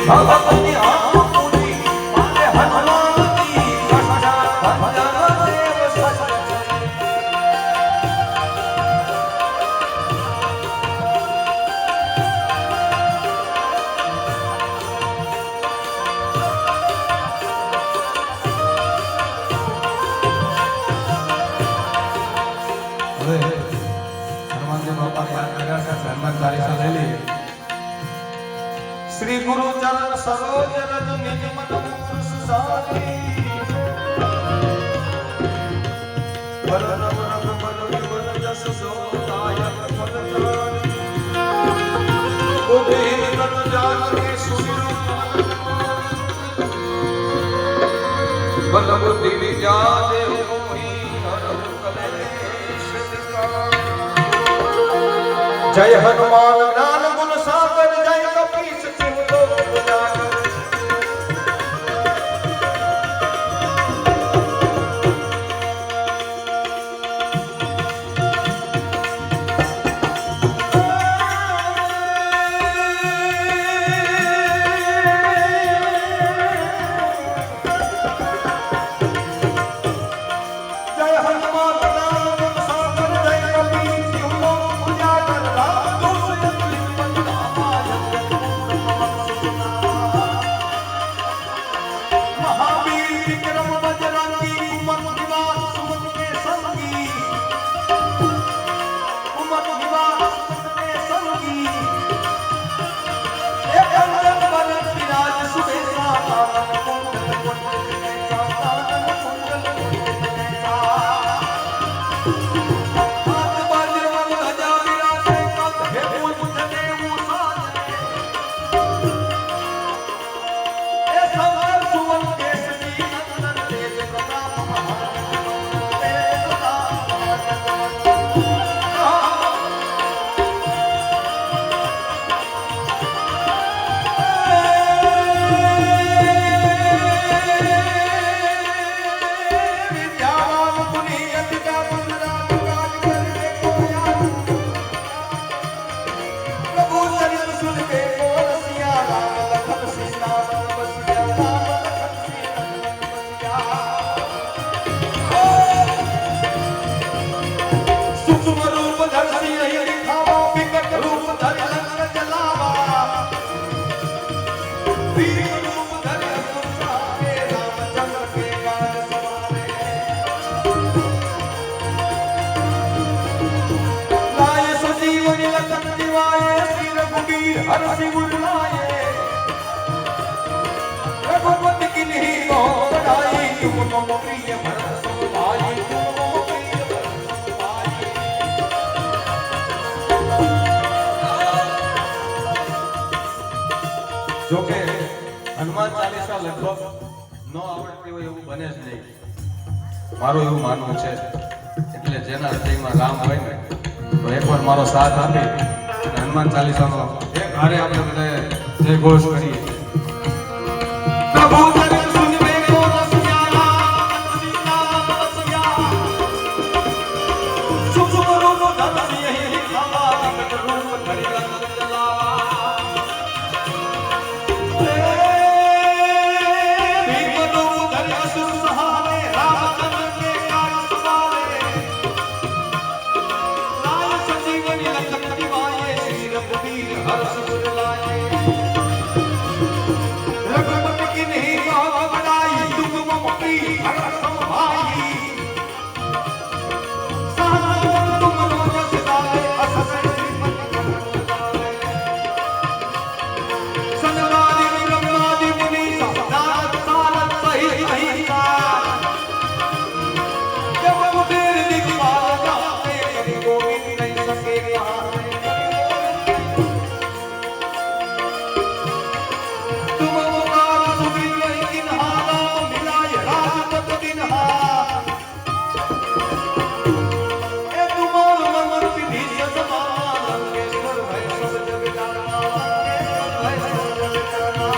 ભગવતી આમુની મારે હનુમાનની કષ્ટ ભજન દેવ સચરે श्री गुरु चरण सरोज रज निज मन मुकुर सुधारी वरण वरण बल विबल जस जोदायक फल धारी उबेर तन जान के सुनिरु बल बुद्धि विद्या देव मोहि हरहु कलेश विकार जय हनुमान ज्ञान गुण सागर जय कपीस तिहु लोक उजागर जय हनुमान ज्ञान गुण सागर जय कपीस तिहु लोक उजागर महावीर विक्रम बजरंगी उमर निवास सुमन के संगी उमर निवास सुमन के संगी एक अंजन बरन विराज सुबेसा कानन कुंडल कुंडल कैसा कानन कुंडल कुंडल कैसा हाथ वज्रवल ध्वजा विराजे कंठ हे मूल जनेऊ साजने ए संवर सुवन केसरी नंदन तेज प्रताप महाजगवंदन तेज प्रताप महाजगवंदन विद्यावान गुणी अति व्यापक राम काज करने को आया प्रभु चरित सुन के को रसिया राम लखन सीता मन बसिया राम लखन सीता मन बसिया सूक्ष्म रूप धर सिंह दिखावा विकट रूप धर लंक जलावा वीर रूप धर असुर सहारे रामचंद्र के काज सवारे लाए सजीवन लखन दिवाए श्री रघुबीर हर सिंह लाए रघुपति की नहीं बहुत बड़ाई तुम मम प्रिय भरत सम भाई तुम मम प्रिय भरत सम भाई जो के हनुमान चालीसा लगभग ન આવડતી હોય એવું બને જ નહીં મારું એવું માનવું છે એટલે જેના હૃદયમાં રામ હોય ને તો એકવાર મારો સાથ આપી અને હનુમાન ચાલીસાનો એક હારે આપણે બધાએ જય ઘોષ કરીએ પ્રભુ ચરિત સુનવે કો રસિયા રામ સીતા મન બસિયા सूक्ष्म रूप धर सिंह दिखावा विकट रूप धरि लंक जलावा भीम रूप धरि असुर सहारे रामचंद्र के काज सवारे लाए सजीवन लखन दिवाए श्री रघुबीर हर सिर लाए रघुपति की नहीं बहुत बड़ाई तुम मम प्रिय भरत सम भाई सहस्र तुम रोज सिधारे असस श्रीमति कमल जाए सनकादि ब्रह्मादि मुनीसा नारद सारद सहित अहिंसा जब कुबेर दिखपाल जाते कभी गोविंद नहीं सके कहाते तुम अवतार सुग्रीव किन्हा राम मिलाय राजपद दिन्हा ए तुमार मन विभीषण समान लंकेश्वर भय सब जग जाना लंकेश्वर भय सब जग जाना